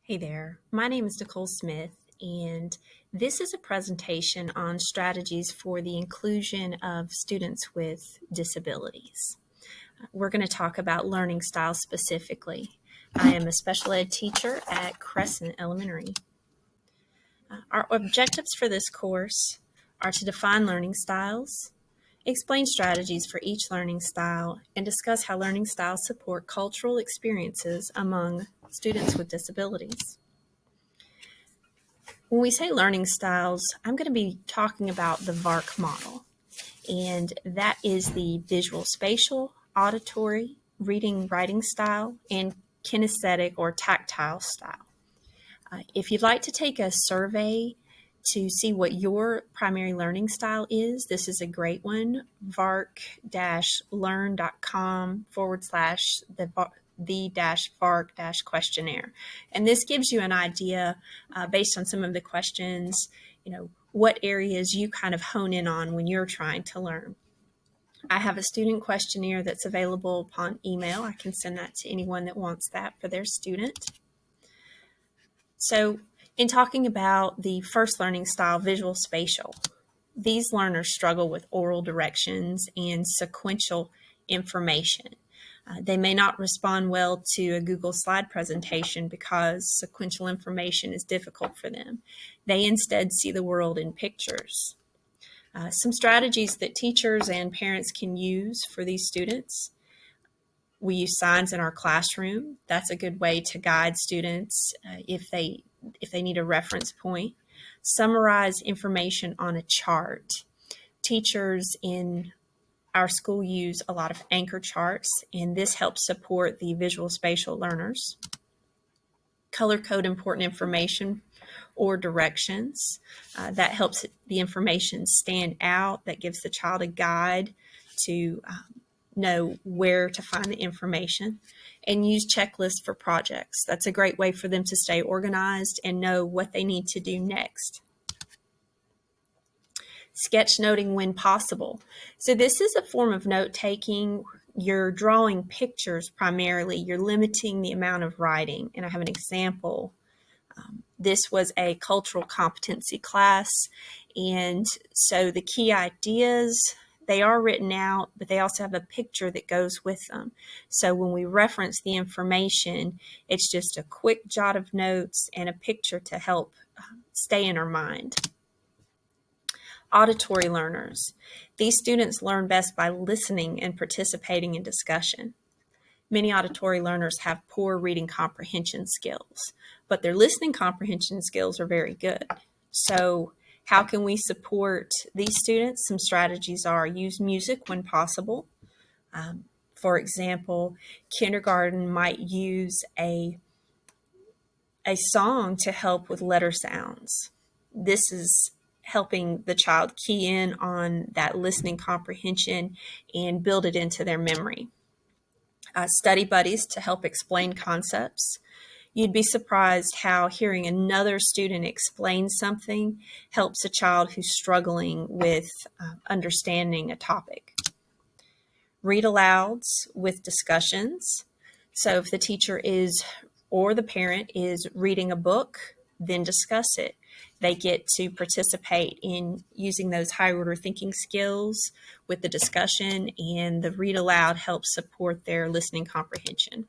Hey there, my name is Nicole Smith, and this is a presentation on strategies for the inclusion of students with disabilities. We're going to talk about learning styles specifically. I am a special ed teacher at Crescent Elementary. Our objectives for this course are to define learning styles, explain strategies for each learning style, and discuss how learning styles support cultural experiences among students with disabilities. When we say learning styles, I'm going to be talking about the VARK model, and that is the visual, spatial, auditory, reading, writing style, and kinesthetic or tactile style. If you'd like to take a survey to see what your primary learning style is, this is a great one, vark-learn.com/the-vark-questionnaire. And this gives you an idea based on some of the questions, what areas you kind of hone in on when you're trying to learn. I have a student questionnaire that's available upon email. I can send that to anyone that wants that for their student. So in talking about the first learning style, visual spatial, these learners struggle with oral directions and sequential information. They may not respond well to a Google slide presentation because sequential information is difficult for them. They instead see the world in pictures. Some strategies that teachers and parents can use for these students. We use signs in our classroom. That's a good way to guide students if they need a reference point. Summarize information on a chart. Teachers in our school use a lot of anchor charts, and this helps support the visual spatial learners. Color code important information or directions. That helps the information stand out. That gives the child a guide to know where to find the information. And use checklists for projects. That's a great way for them to stay organized and know what they need to do next. Sketchnoting when possible. So this is a form of note-taking. You're drawing pictures primarily. You're limiting the amount of writing. And I have an example. This was a cultural competency class. And so the key ideas, they are written out, but they also have a picture that goes with them. So when we reference the information, it's just a quick jot of notes and a picture to help stay in our mind. Auditory learners. These students learn best by listening and participating in discussion. Many auditory learners have poor reading comprehension skills, but their listening comprehension skills are very good. So how can we support these students? Some strategies are use music when possible. For example, kindergarten might use a song to help with letter sounds. This is helping the child key in on that listening comprehension and build it into their memory. Study buddies to help explain concepts. You'd be surprised how hearing another student explain something helps a child who's struggling with understanding a topic. Read alouds with discussions. So if the teacher or the parent is reading a book, then discuss it. They get to participate in using those higher order thinking skills with the discussion, and the read aloud helps support their listening comprehension.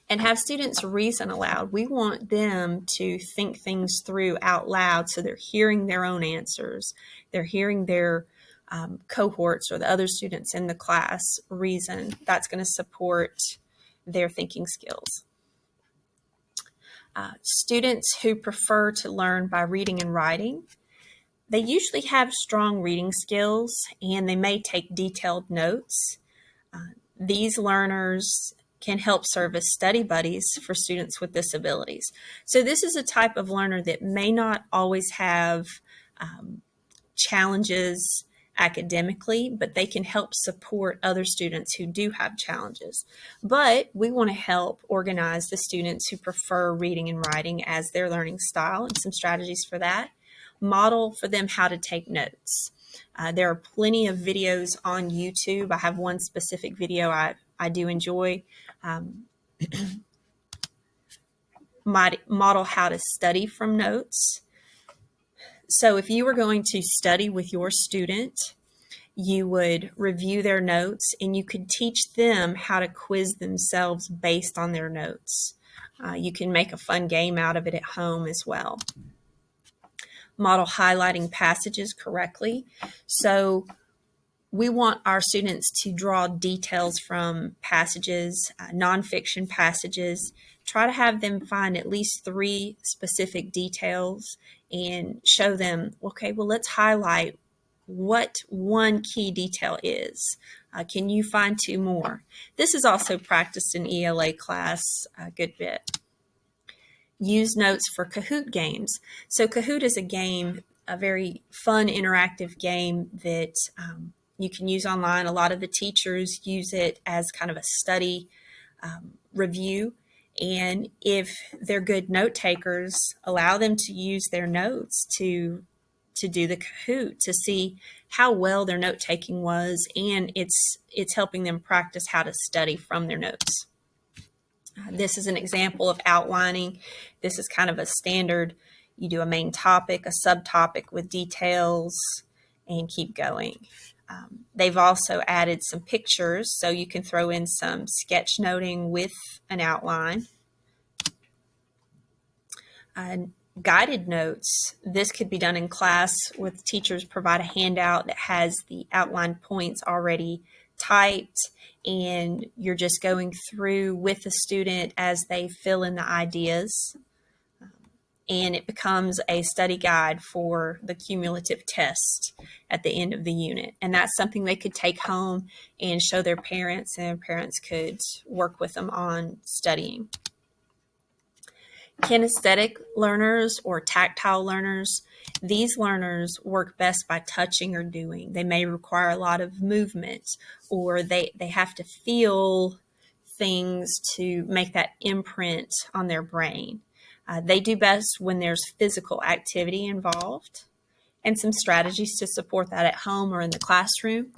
And have students reason aloud. We want them to think things through out loud so they're hearing their own answers. They're hearing their cohorts or the other students in the class reason. That's going to support their thinking skills. Students who prefer to learn by reading and writing, they usually have strong reading skills and they may take detailed notes. These learners can help serve as study buddies for students with disabilities. So this is a type of learner that may not always have challenges academically, but they can help support other students who do have challenges. But we want to help organize the students who prefer reading and writing as their learning style, and some strategies for that. Model for them how to take notes. There are plenty of videos on YouTube. I have one specific video I do enjoy. model how to study from notes. So if you were going to study with your student, you would review their notes and you could teach them how to quiz themselves based on their notes. You can make a fun game out of it at home as well. Model highlighting passages correctly. So we want our students to draw details from passages, nonfiction passages. Try to have them find at least 3 specific details and show them, okay, well, let's highlight what one key detail is. Can you find 2 more? This is also practiced in ELA class a good bit. Use notes for Kahoot games. So Kahoot is a game, a very fun interactive game that you can use online. A lot of the teachers use it as kind of a study review. And if they're good note takers, allow them to use their notes to do the Kahoot to see how well their note taking was, and it's helping them practice how to study from their notes. This is an example of outlining. This is kind of a standard. You do a main topic, a subtopic with details, and keep going. They've also added some pictures, so you can throw in some sketch noting with an outline. Guided notes. This could be done in class with teachers provide a handout that has the outline points already typed, and you're just going through with the student as they fill in the ideas. And it becomes a study guide for the cumulative test at the end of the unit. And that's something they could take home and show their parents, and parents could work with them on studying. Kinesthetic learners or tactile learners, these learners work best by touching or doing. They may require a lot of movement, or they have to feel things to make that imprint on their brain. They do best when there's physical activity involved, and some strategies to support that at home or in the classroom.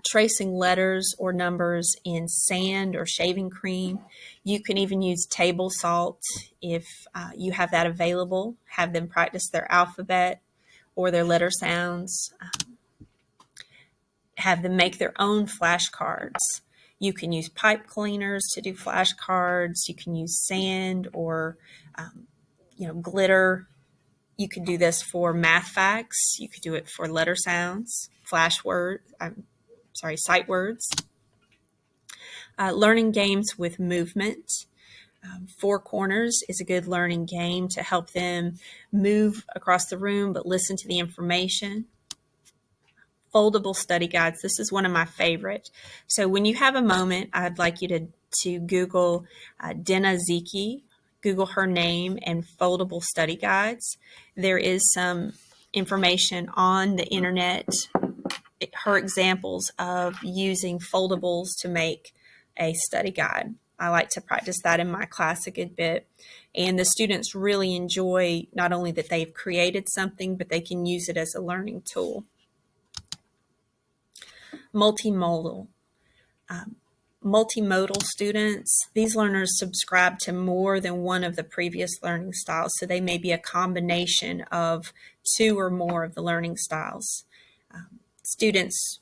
Tracing letters or numbers in sand or shaving cream. You can even use table salt if you have that available. Have them practice their alphabet or their letter sounds. Have them make their own flashcards. You can use pipe cleaners to do flashcards. You can use sand or glitter. You could do this for math facts. You could do it for letter sounds, sight words. Learning games with movement. Four Corners is a good learning game to help them move across the room but listen to the information. Foldable study guides. This is one of my favorite. So when you have a moment, I'd like you to Google Dina Ziki, Google her name and foldable study guides. There is some information on the internet, her examples of using foldables to make a study guide. I like to practice that in my class a good bit. And the students really enjoy not only that they've created something, but they can use it as a learning tool. Multimodal. Multimodal students, these learners subscribe to more than one of the previous learning styles, so they may be a combination of two or more of the learning styles. Students,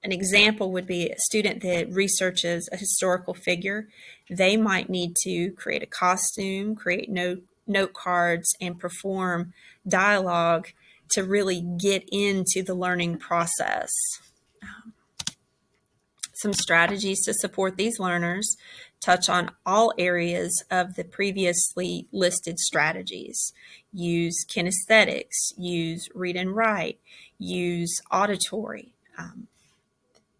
an example would be a student that researches a historical figure. They might need to create a costume, create note cards, and perform dialogue to really get into the learning process. Some strategies to support these learners touch on all areas of the previously listed strategies. Use kinesthetics, use read and write, use auditory.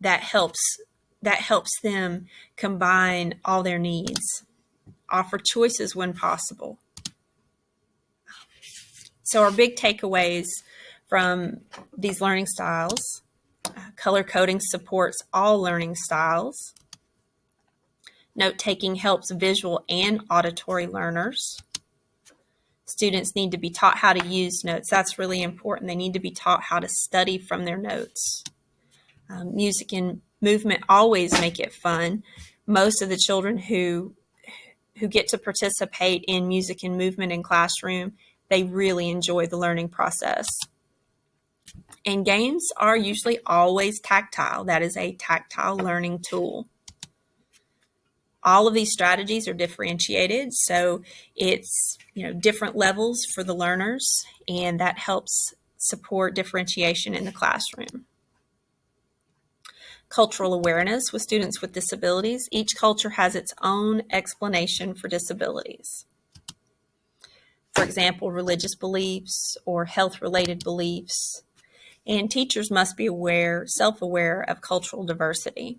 That helps them combine all their needs. Offer choices when possible. So our big takeaways from these learning styles: color coding supports all learning styles. Note-taking helps visual and auditory learners. Students need to be taught how to use notes. That's really important. They need to be taught how to study from their notes. Music and movement always make it fun. Most of the children who who get to participate in music and movement in classroom, they really enjoy the learning process. And games are usually always tactile. That is a tactile learning tool. All of these strategies are differentiated, so it's different levels for the learners, and that helps support differentiation in the classroom. Cultural awareness with students with disabilities. Each culture has its own explanation for disabilities. For example, religious beliefs or health-related beliefs. And teachers must be self-aware of cultural diversity.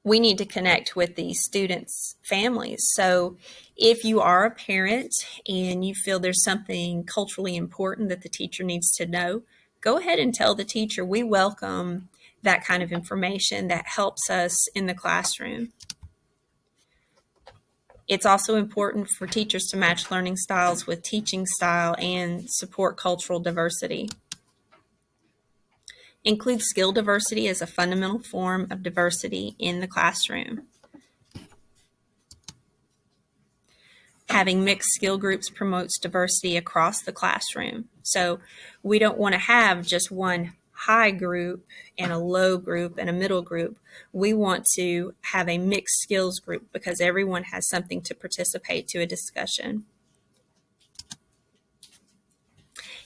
We need to connect with the students' families. So if you are a parent and you feel there's something culturally important that the teacher needs to know, go ahead and tell the teacher. We welcome that kind of information that helps us in the classroom. It's also important for teachers to match learning styles with teaching style and support cultural diversity. Include skill diversity as a fundamental form of diversity in the classroom. Having mixed skill groups promotes diversity across the classroom. So we don't want to have just one high group and a low group and a middle group. We want to have a mixed skills group because everyone has something to participate to a discussion.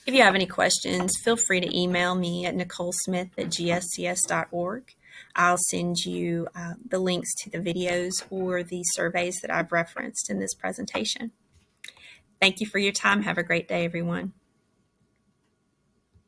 If you have any questions, feel free to email me at nicolesmith@gscs.org. I'll send you the links to the videos or the surveys that I've referenced in this presentation. Thank you for your time. Have a great day, everyone.